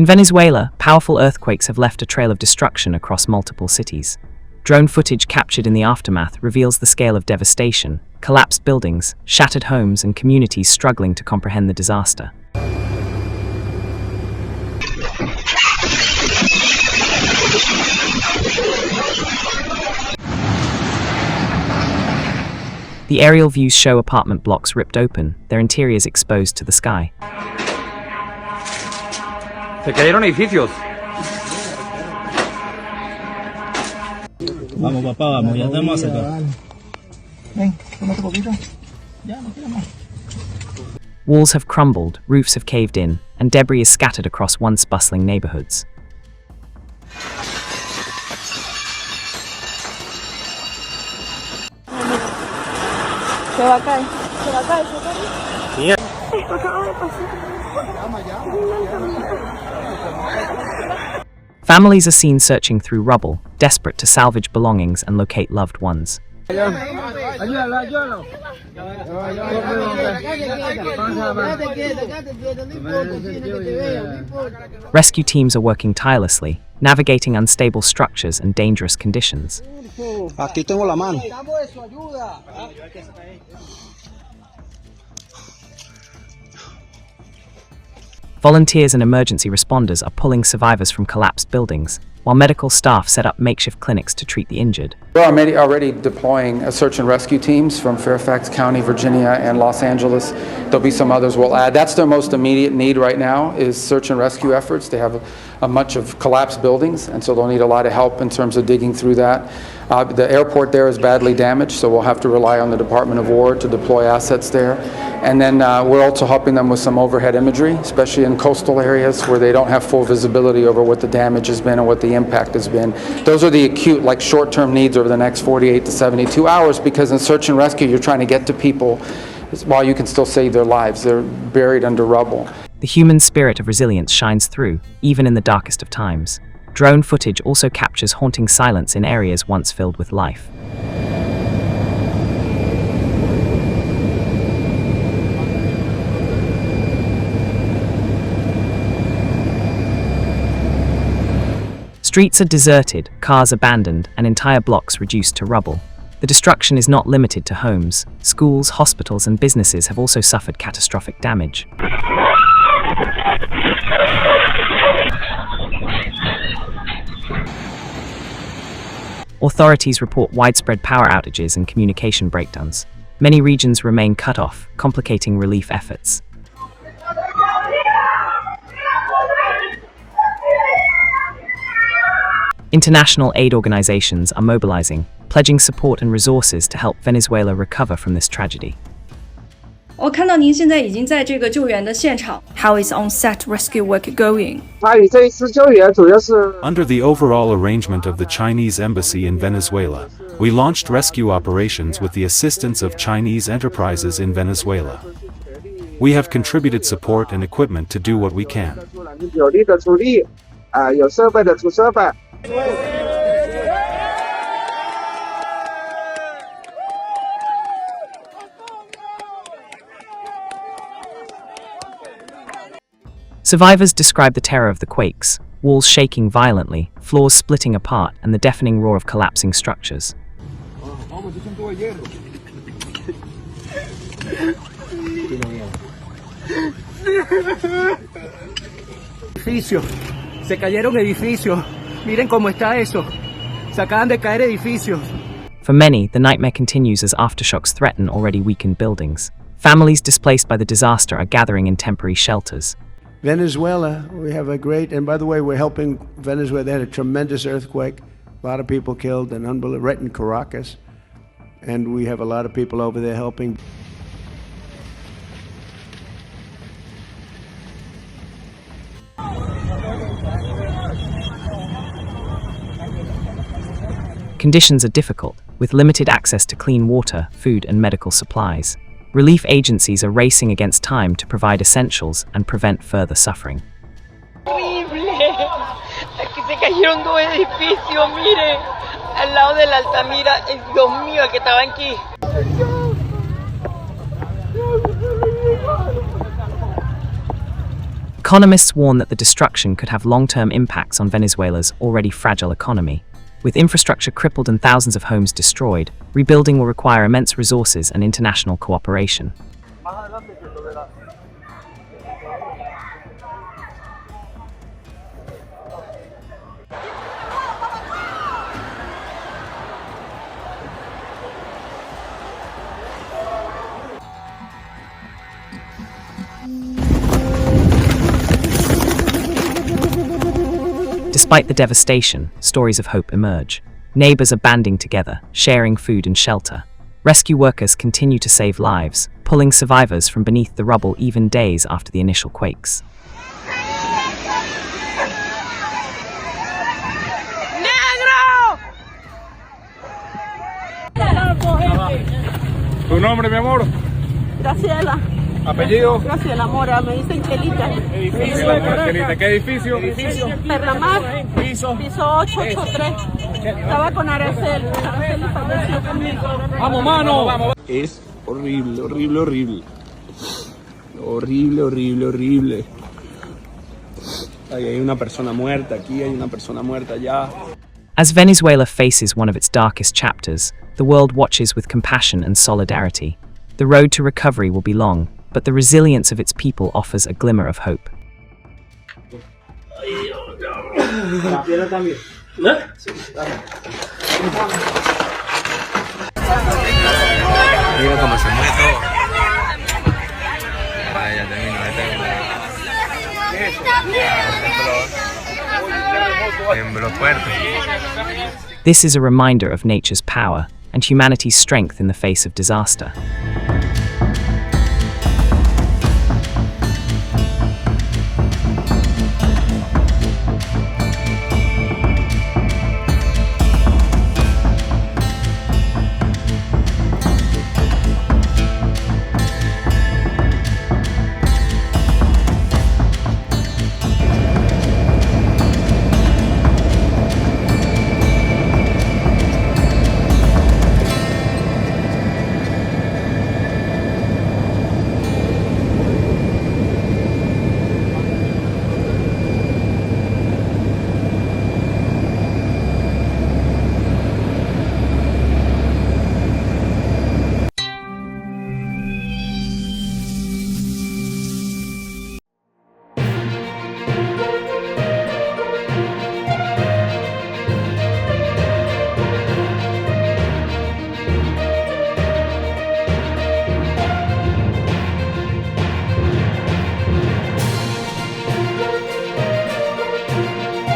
In Venezuela, powerful earthquakes have left a trail of destruction across multiple cities. Drone footage captured in the aftermath reveals the scale of devastation: collapsed buildings, shattered homes, and communities struggling to comprehend the disaster. The aerial views show apartment blocks ripped open, their interiors exposed to the sky. Se cayeron edificios. Vamos, papá, vamos, ya estamos acá. Ven, tómate poquito. Ya, no quiero más. Walls have crumbled, roofs have caved in, and debris is scattered across once bustling neighborhoods. Se va a caer, se va a caer, se va a caer. Yeah. Esto acaba de pasar. Families are seen searching through rubble, desperate to salvage belongings and locate loved ones. Rescue teams are working tirelessly, navigating unstable structures and dangerous conditions. Aquí tengo la mano. Volunteers and emergency responders are pulling survivors from collapsed buildings, while medical staff set up makeshift clinics to treat the injured. We're already deploying search and rescue teams from Fairfax County, Virginia, and Los Angeles. There'll be some others we'll add. That's their most immediate need right now, is search and rescue efforts. They have a bunch of collapsed buildings, and so they'll need a lot of help in terms of digging through that. The airport there is badly damaged, so we'll have to rely on the Department of War to deploy assets there. And then we're also helping them with some overhead imagery, especially in coastal areas where they don't have full visibility over what the damage has been and what the impact has been. Those are the acute, like short-term needs over the next 48 to 72 hours, because in search and rescue, you're trying to get to people while you can still save their lives. They're buried under rubble. The human spirit of resilience shines through, even in the darkest of times. Drone footage also captures haunting silence in areas once filled with life. Streets are deserted, cars abandoned, and entire blocks reduced to rubble. The destruction is not limited to homes. Schools, hospitals, and businesses have also suffered catastrophic damage. Authorities report widespread power outages and communication breakdowns. Many regions remain cut off, complicating relief efforts. International aid organizations are mobilizing, pledging support and resources to help Venezuela recover from this tragedy. 我看到您现在已经在这个救援的现场。How is on-set rescue work going? Under the overall arrangement of the Chinese embassy in Venezuela, we launched rescue operations with the assistance of Chinese enterprises in Venezuela. We have contributed support and equipment to do what we can. Survivors describe the terror of the quakes, walls shaking violently, floors splitting apart, and the deafening roar of collapsing structures. Edificios. Se cayeron edificios. Miren cómo está eso. Se acaban de caer edificios. For many, the nightmare continues as aftershocks threaten already weakened buildings. Families displaced by the disaster are gathering in temporary shelters. Venezuela, we have a great, and by the way, we're helping Venezuela. They had a tremendous earthquake, a lot of people killed, and unbelievable, right in Caracas. And we have a lot of people over there helping. Conditions are difficult, with limited access to clean water, food, and medical supplies. Relief agencies are racing against time to provide essentials and prevent further suffering. Horrible. Aquí se cayeron dos edificios, mire, al lado de la Altamira. Dios mío, el que estaba aquí. Economists warn that the destruction could have long-term impacts on Venezuela's already fragile economy. With infrastructure crippled and thousands of homes destroyed, rebuilding will require immense resources and international cooperation. Despite the devastation, stories of hope emerge. Neighbors are banding together, sharing food and shelter. Rescue workers continue to save lives, pulling survivors from beneath the rubble even days after the initial quakes. ¿Tu nombre, mi amor? Graciela. ¿Apellido? Graciela Mora, me dicen Chelita. Edificio, Chelita. ¿Qué edificio? Perlamar, piso 883. Estaba con Araceli. Araceli falleció conmigo. ¡Vamos, mano! ¡Vamos! Es horrible, horrible, horrible. Horrible, horrible, horrible. Ahí hay una persona muerta, aquí hay una persona muerta allá. As Venezuela faces one of its darkest chapters, the world watches with compassion and solidarity. The road to recovery will be long, but the resilience of its people offers a glimmer of hope. Mira cómo se mueve todo. Ya termino. Tembló fuerte. This is a reminder of nature's power and humanity's strength in the face of disaster.